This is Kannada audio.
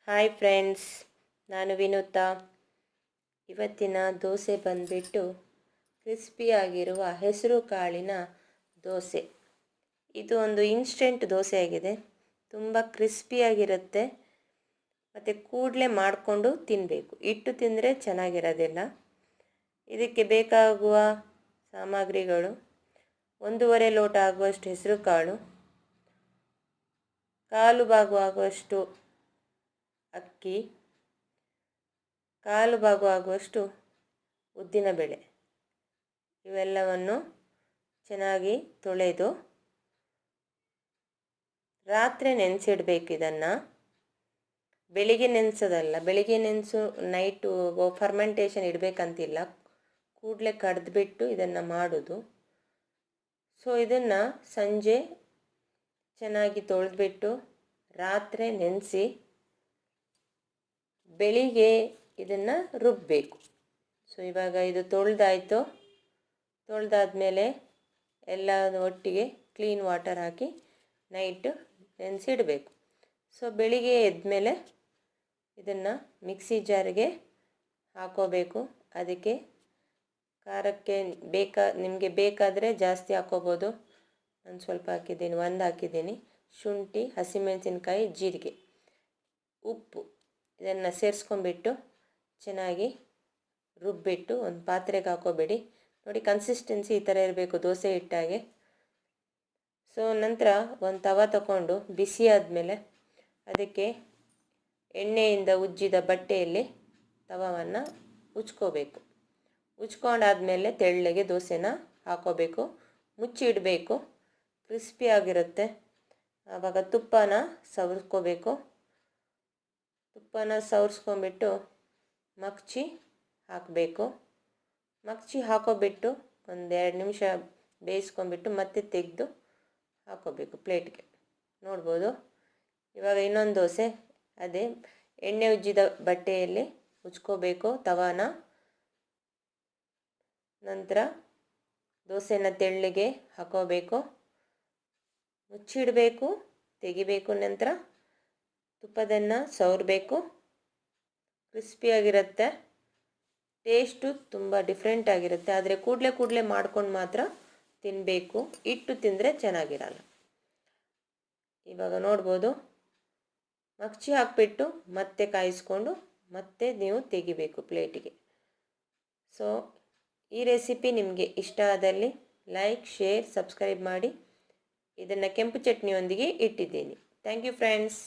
ಹಾಯ್ ಫ್ರೆಂಡ್ಸ್, ನಾನು ವಿನುತಾ. ಇವತ್ತಿನ ದೋಸೆ ಬಂದುಬಿಟ್ಟು ಕ್ರಿಸ್ಪಿಯಾಗಿರುವ ಹೆಸರು ಕಾಳಿನ ದೋಸೆ. ಇದು ಒಂದು ಇನ್ಸ್ಟೆಂಟ್ ದೋಸೆ ಆಗಿದೆ. ತುಂಬ ಕ್ರಿಸ್ಪಿಯಾಗಿರುತ್ತೆ ಮತ್ತು ಕೂಡಲೇ ಮಾಡಿಕೊಂಡು ತಿನ್ನಬೇಕು. ಇಟ್ಟು ತಿಂದರೆ ಚೆನ್ನಾಗಿರೋದಿಲ್ಲ. ಇದಕ್ಕೆ ಬೇಕಾಗುವ ಸಾಮಗ್ರಿಗಳು: 1.5 ಲೋಟ ಆಗುವಷ್ಟು ಹೆಸರು ಕಾಳು, 1/4 ಭಾಗ ಆಗುವಷ್ಟು ಅಕ್ಕಿ, 1/4 ಭಾಗ ಆಗುವಷ್ಟು ಉದ್ದಿನಬೇಳೆ. ಇವೆಲ್ಲವನ್ನು ಚೆನ್ನಾಗಿ ತೊಳೆದು ರಾತ್ರಿ ನೆನೆಸಿಡಬೇಕು. ಇದನ್ನು ಬೆಳಿಗ್ಗೆ ನೆನೆಸೋದಲ್ಲ. ಬೆಳಿಗ್ಗೆ ನೆನೆಸು ನೈಟು ಫರ್ಮೆಂಟೇಷನ್ ಇಡಬೇಕಂತಿಲ್ಲ. ಕೂಡಲೇ ಕಡ್ದುಬಿಟ್ಟು ಇದನ್ನು ಮಾಡೋದು. ಸೊ ಇದನ್ನು ಸಂಜೆ ಚೆನ್ನಾಗಿ ತೊಳೆದ್ಬಿಟ್ಟು ರಾತ್ರಿ ನೆನೆಸಿ ಬೆಳಿಗ್ಗೆ ಇದನ್ನು ರುಬ್ಬಬೇಕು. ಸೊ ಇವಾಗ ಇದು ತೊಳೆದಾದ್ಮೇಲೆ ಎಲ್ಲ ಒಟ್ಟಿಗೆ ಕ್ಲೀನ್ ವಾಟರ್ ಹಾಕಿ ನೈಟು ನೆನೆಸಿಡಬೇಕು. ಸೊ ಬೆಳಿಗ್ಗೆ ಎದ್ಮೇಲೆ ಇದನ್ನು ಮಿಕ್ಸಿ ಜಾರಿಗೆ ಹಾಕೋಬೇಕು. ಅದಕ್ಕೆ ಖಾರಕ್ಕೆ ನಿಮಗೆ ಬೇಕಾದರೆ ಜಾಸ್ತಿ ಹಾಕೋಬೋದು. ನಾನು ಸ್ವಲ್ಪ ಹಾಕಿದ್ದೀನಿ, 1 ಹಾಕಿದ್ದೀನಿ. ಶುಂಠಿ, ಹಸಿಮೆಣಸಿನ್ಕಾಯಿ, ಜೀರಿಗೆ, ಉಪ್ಪು ಇದನ್ನು ಸೇರಿಸ್ಕೊಂಡ್ಬಿಟ್ಟು ಚೆನ್ನಾಗಿ ರುಬ್ಬಿಟ್ಟು ಒಂದು ಪಾತ್ರೆಗೆ ಹಾಕೋಬೇಡಿ. ನೋಡಿ, ಕನ್ಸಿಸ್ಟೆನ್ಸಿ ಈ ಥರ ಇರಬೇಕು, ದೋಸೆ ಹಿಟ್ಟಾಗೆ. ಸೊ ನಂತರ ಒಂದು ತವ ತಗೊಂಡು ಬಿಸಿ ಆದಮೇಲೆ ಅದಕ್ಕೆ ಎಣ್ಣೆಯಿಂದ ಉಜ್ಜಿದ ಬಟ್ಟೆಯಲ್ಲಿ ತವವನ್ನು ಉಜ್ಕೋಬೇಕು. ಉಜ್ಕೊಂಡಾದ್ಮೇಲೆ ತೆಳ್ಳಗೆ ದೋಸೆನ ಹಾಕೋಬೇಕು. ಮುಚ್ಚಿ ಇಡಬೇಕು. ಕ್ರಿಸ್ಪಿಯಾಗಿರುತ್ತೆ. ಆವಾಗ ತುಪ್ಪನ ಸವರ್ಸ್ಕೋಬೇಕು. ತುಪ್ಪನ ಸವರ್ಸ್ಕೊಂಡ್ಬಿಟ್ಟು ಮಗ್ಚಿ ಹಾಕಬೇಕು. ಮಗ್ಚಿ ಹಾಕೋಬಿಟ್ಟು ಒಂದು 2 ನಿಮಿಷ ಬೇಯಿಸ್ಕೊಂಡ್ಬಿಟ್ಟು ಮತ್ತೆ ತೆಗೆದು ಹಾಕೋಬೇಕು ಪ್ಲೇಟ್ಗೆ. ನೋಡ್ಬೋದು. ಇವಾಗ ಇನ್ನೊಂದು ದೋಸೆ, ಅದೇ ಎಣ್ಣೆ ಉಜ್ಜಿದ ಬಟ್ಟೆಯಲ್ಲಿ ಉಜ್ಕೋಬೇಕು ತವಾನ. ನಂತರ ದೋಸೆನ ತೆಳ್ಳಗೆ ಹಾಕೋಬೇಕು, ಮುಚ್ಚಿಡಬೇಕು, ತೆಗಿಬೇಕು. ನಂತರ ತುಪ್ಪದನ್ನು ಸವರಬೇಕು. ಕ್ರಿಸ್ಪಿಯಾಗಿರುತ್ತೆ. ಟೇಸ್ಟು ತುಂಬ ಡಿಫ್ರೆಂಟ್ ಆಗಿರುತ್ತೆ. ಆದರೆ ಕೂಡಲೇ ಮಾಡ್ಕೊಂಡು ಮಾತ್ರ ತಿನ್ನಬೇಕು. ಇಟ್ಟು ತಿಂದರೆ ಚೆನ್ನಾಗಿರಲ್ಲ. ಇವಾಗ ನೋಡ್ಬೋದು, ಮಗ್ಚಿ ಹಾಕಿಬಿಟ್ಟು ಮತ್ತೆ ಕಾಯಿಸ್ಕೊಂಡು ಮತ್ತೆ ನೀವು ತೆಗಿಬೇಕು ಪ್ಲೇಟಿಗೆ. ಸೊ ಈ ರೆಸಿಪಿ ನಿಮಗೆ ಇಷ್ಟ ಆದಲ್ಲಿ ಲೈಕ್, ಶೇರ್, ಸಬ್ಸ್ಕ್ರೈಬ್ ಮಾಡಿ. ಇದನ್ನು ಕೆಂಪು ಚಟ್ನಿಯೊಂದಿಗೆ ಇಟ್ಟಿದ್ದೀನಿ. Thank you friends.